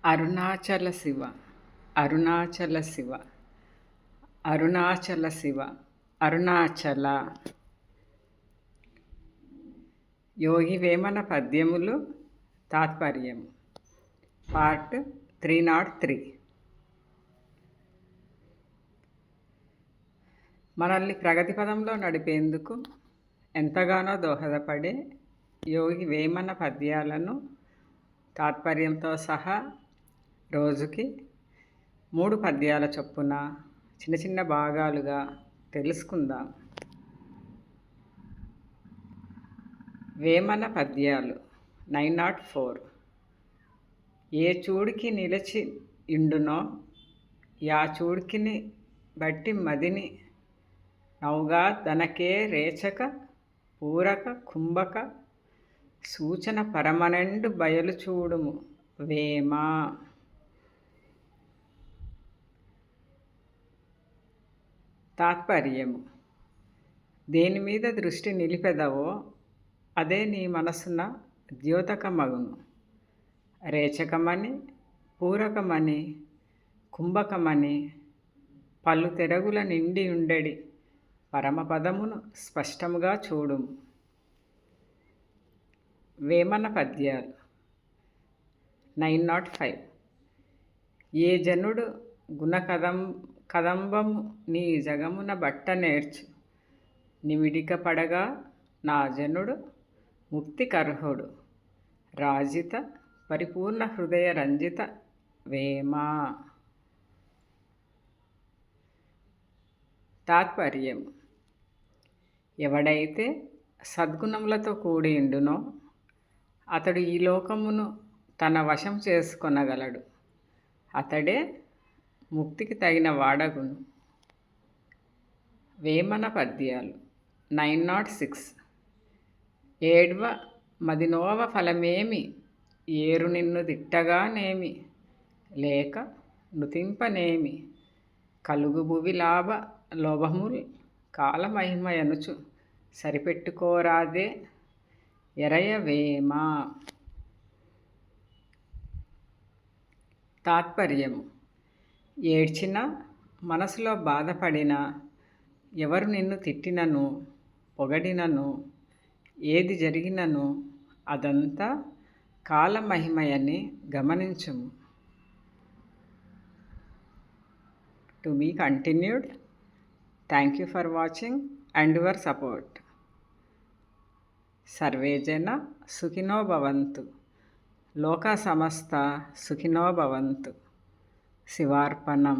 అరుణాచల శివ అరుణాచల శివ అరుణాచల శివ అరుణాచల. యోగి వేమన పద్యములు తాత్పర్యము పార్ట్ 303. మనల్ని ప్రగతి పదంలో నడిపేందుకు ఎంతగానో దోహదపడే యోగి వేమన పద్యాలను తాత్పర్యంతో సహా రోజుకి 3 పద్యాల చొప్పున చిన్న చిన్న భాగాలుగా తెలుసుకుందాం. వేమన పద్యాలు 904. ఏ చూడికి నిలిచి ఇండునో యా చూడికిని బట్టి మదిని నౌగా దనకే రేచక పూరక కుంభక సూచన పరమనెండు బయలు చూడుము వేమ. తాత్పర్యము: దేని మీద దృష్టి నిలిపెదవో అదే నీ మనసున ద్యోతకమగును. రేచకమని, పూరకమని, కుంభకమని పలు తెరగుల నిండి ఉండెడి పరమపదమును స్పష్టముగా చూడుము. వేమన పద్యాలు 905. ఏ జనుడు కదంబము నీ జగమున బట్ట నేర్చు నిమిడిక పడగా నా జనుడు ముక్తికర్హుడు రాజిత పరిపూర్ణ హృదయ రంజిత వేమ. తాత్పర్యము: ఎవడైతే సద్గుణములతో కూడి ఉండునో అతడు ఈ లోకమును తన వశం చేసుకొనగలడు. అతడే ముక్తికి తగిన వాడగును. వేమన పద్యాలు 906. ఏడ్వ మదినోవ ఫలమేమి ఏరు నిన్ను దిట్టగానేమి లేక నుతింపనేమి కలుగు భువి లాభ లోభముల్ కాలమహిమయనుచు సరిపెట్టుకోరాదే ఎరయ వేమ. తాత్పర్యము: ఏడ్చినా మనసులో బాధపడినా ఎవరు నిన్ను తిట్టినను పొగడినను ఏది జరిగినను అదంతా కాలమహిమయని గమనించుము. To be continued. Thank you for watching and your support. సర్వే జన సుఖినో భవంతు. లోక సమస్త సుఖినో భవంతు. శివార్పణం.